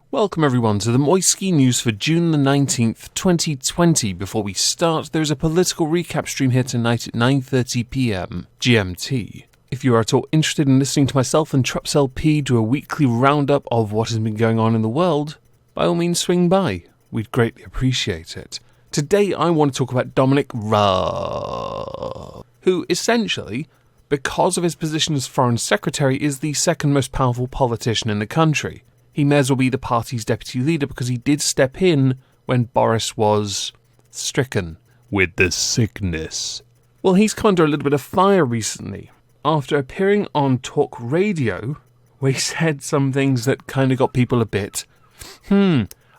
Welcome everyone to the Moisky News for June the 19th, 2020. Before we start, there's a political recap stream here tonight at 9:30pm GMT. If you are at all interested in listening to myself and Trups LP do a weekly roundup of what has been going on in the world, by all means swing by. We'd greatly appreciate it. Today I want to talk about Dominic Raab, who essentially, because of his position as Foreign Secretary, is the second most powerful politician in the country. He may as well be the party's deputy leader because he did step in when Boris was stricken with the sickness. Well, he's come under a little bit of fire recently after appearing on talk radio where he said some things that kind of got people a bit,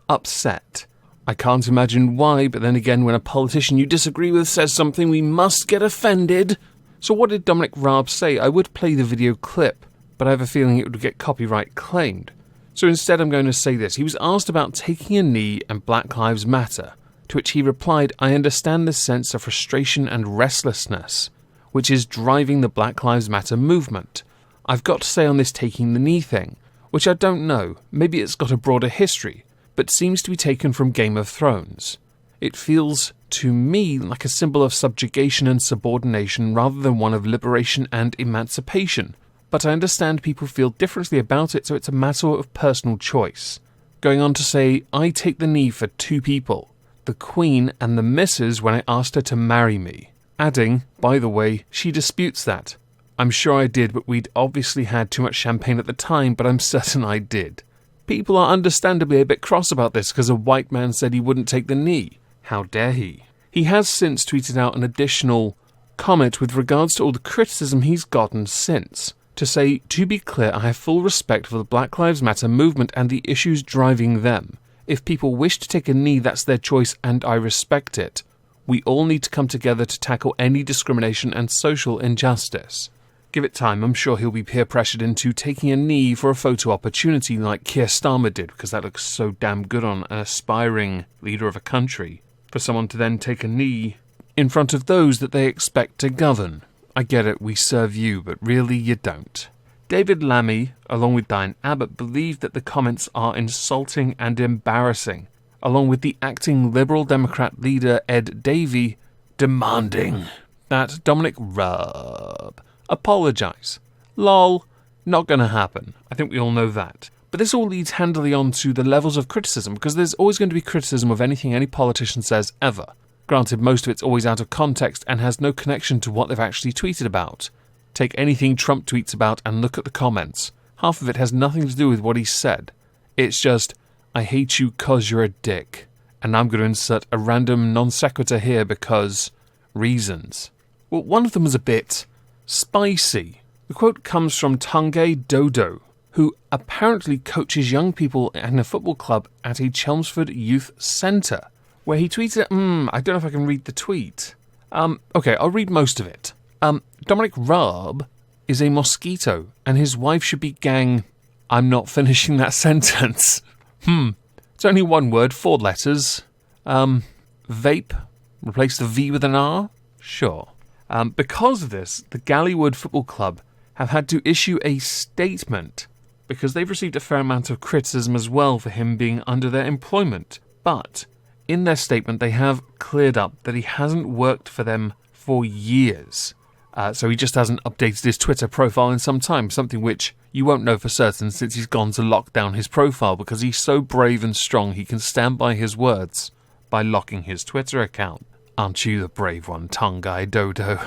upset. I can't imagine why, but then again, when a politician you disagree with says something, we must get offended. So what did Dominic Raab say? I would play the video clip, but I have a feeling it would get copyright claimed. So instead I'm going to say this. He was asked about taking a knee and Black Lives Matter, to which he replied, I understand the sense of frustration and restlessness, which is driving the Black Lives Matter movement. I've got to say on this taking the knee thing, which I don't know, maybe it's got a broader history, but seems to be taken from Game of Thrones. It feels to me like a symbol of subjugation and subordination rather than one of liberation and emancipation. But I understand people feel differently about it, so it's a matter of personal choice. Going on to say, I take the knee for two people, the Queen and the Missus, when I asked her to marry me. Adding, by the way, she disputes that. I'm sure I did, but we'd obviously had too much champagne at the time, but I'm certain I did. People are understandably a bit cross about this because a white man said he wouldn't take the knee. How dare he? He has since tweeted out an additional comment with regards to all the criticism he's gotten since. To say, to be clear, I have full respect for the Black Lives Matter movement and the issues driving them. If people wish to take a knee, that's their choice and I respect it. We all need to come together to tackle any discrimination and social injustice. Give it time, I'm sure he'll be peer pressured into taking a knee for a photo opportunity like Keir Starmer did, because that looks so damn good on an aspiring leader of a country, for someone to then take a knee in front of those that they expect to govern. I get it, we serve you, but really you don't. David Lammy, along with Diane Abbott, believe that the comments are insulting and embarrassing, along with the acting Liberal Democrat leader Ed Davey demanding that Dominic Raab apologise. Lol, not gonna happen. I think we all know that. But this all leads handily on to the levels of criticism, because there's always going to be criticism of anything any politician says ever. Granted, most of it's always out of context and has no connection to what they've actually tweeted about. Take anything Trump tweets about and look at the comments. Half of it has nothing to do with what he said. It's just, I hate you 'cause you're a dick. And I'm going to insert a random non sequitur here because reasons. Well, one of them was a bit spicy. The quote comes from Tanguy Dodo, who apparently coaches young people in a football club at a Chelmsford youth centre, where he tweeted, I don't know if I can read the tweet. Okay, I'll read most of it. Dominic Raab is a mosquito, and his wife should be gang... I'm not finishing that sentence. It's only one word, 4 letters. Vape, replace the V with an R? Sure. Because of this, the Gallywood Football Club have had to issue a statement, because they've received a fair amount of criticism as well for him being under their employment. But in their statement, they have cleared up that he hasn't worked for them for years. So he just hasn't updated his Twitter profile in some time, something which you won't know for certain since he's gone to lock down his profile because he's so brave and strong he can stand by his words by locking his Twitter account. Aren't you the brave one, Tanguy Dodo?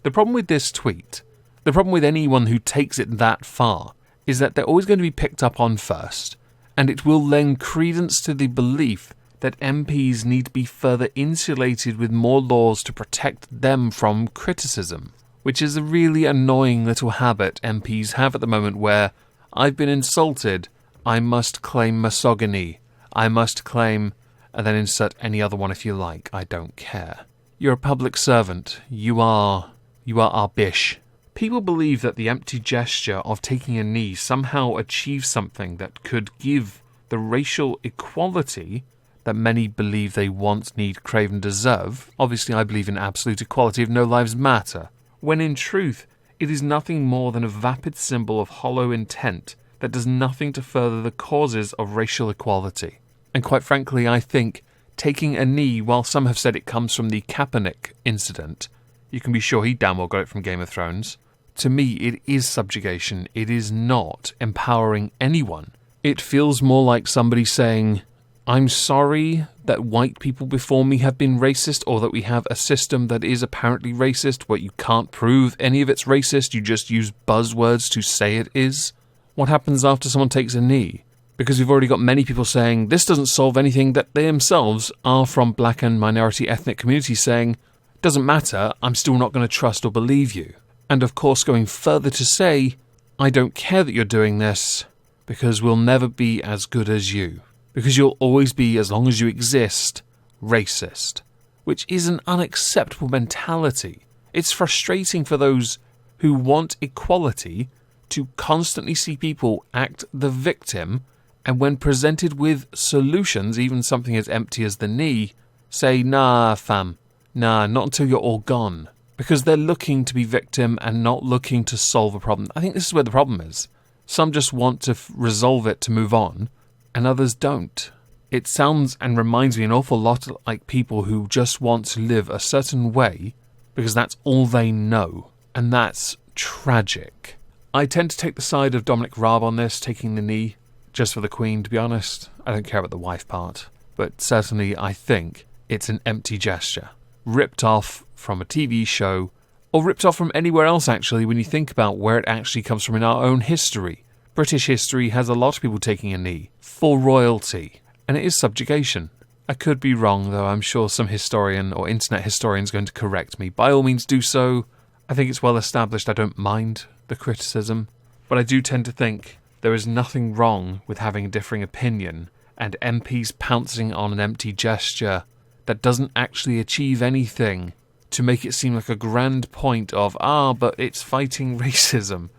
The problem with this tweet, the problem with anyone who takes it that far, is that they're always going to be picked up on first, and it will lend credence to the belief that MPs need to be further insulated with more laws to protect them from criticism, which is a really annoying little habit MPs have at the moment where I've been insulted, I must claim misogyny, I must claim, and then insert any other one if you like, I don't care. You're a public servant, you are our bish. People believe that the empty gesture of taking a knee somehow achieves something that could give the racial equality that many believe they want, need, crave and deserve. Obviously, I believe in absolute equality of no lives matter, when in truth, it is nothing more than a vapid symbol of hollow intent that does nothing to further the causes of racial equality. And quite frankly, I think taking a knee, while some have said it comes from the Kaepernick incident, you can be sure he damn well got it from Game of Thrones. To me, it is subjugation. It is not empowering anyone. It feels more like somebody saying, I'm sorry that white people before me have been racist, or that we have a system that is apparently racist, where you can't prove any of it's racist, you just use buzzwords to say it is. What happens after someone takes a knee? Because we've already got many people saying this doesn't solve anything, that they themselves are from black and minority ethnic communities saying, doesn't matter, I'm still not going to trust or believe you. And of course going further to say, I don't care that you're doing this, because we'll never be as good as you. Because you'll always be, as long as you exist, racist. Which is an unacceptable mentality. It's frustrating for those who want equality to constantly see people act the victim, and when presented with solutions, even something as empty as the knee, say, nah, fam, nah, not until you're all gone. Because they're looking to be victim and not looking to solve a problem. I think this is where the problem is. Some just want to resolve it to move on, and others don't. It sounds and reminds me an awful lot like people who just want to live a certain way because that's all they know, and that's tragic. I tend to take the side of Dominic Raab on this, taking the knee, just for the Queen, to be honest. I don't care about the wife part, but certainly I think it's an empty gesture. Ripped off from a TV show, or ripped off from anywhere else actually, when you think about where it actually comes from in our own history. British history has a lot of people taking a knee for royalty, and it is subjugation. I could be wrong, though I'm sure some historian or internet historian is going to correct me. By all means do so. I think it's well established I don't mind the criticism, but I do tend to think there is nothing wrong with having a differing opinion, and MPs pouncing on an empty gesture that doesn't actually achieve anything to make it seem like a grand point of, but it's fighting racism,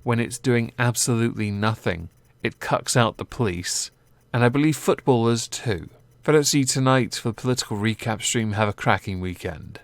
when it's doing absolutely nothing. It cucks out the police, and I believe footballers too. If I don't see you tonight for the political recap stream, have a cracking weekend.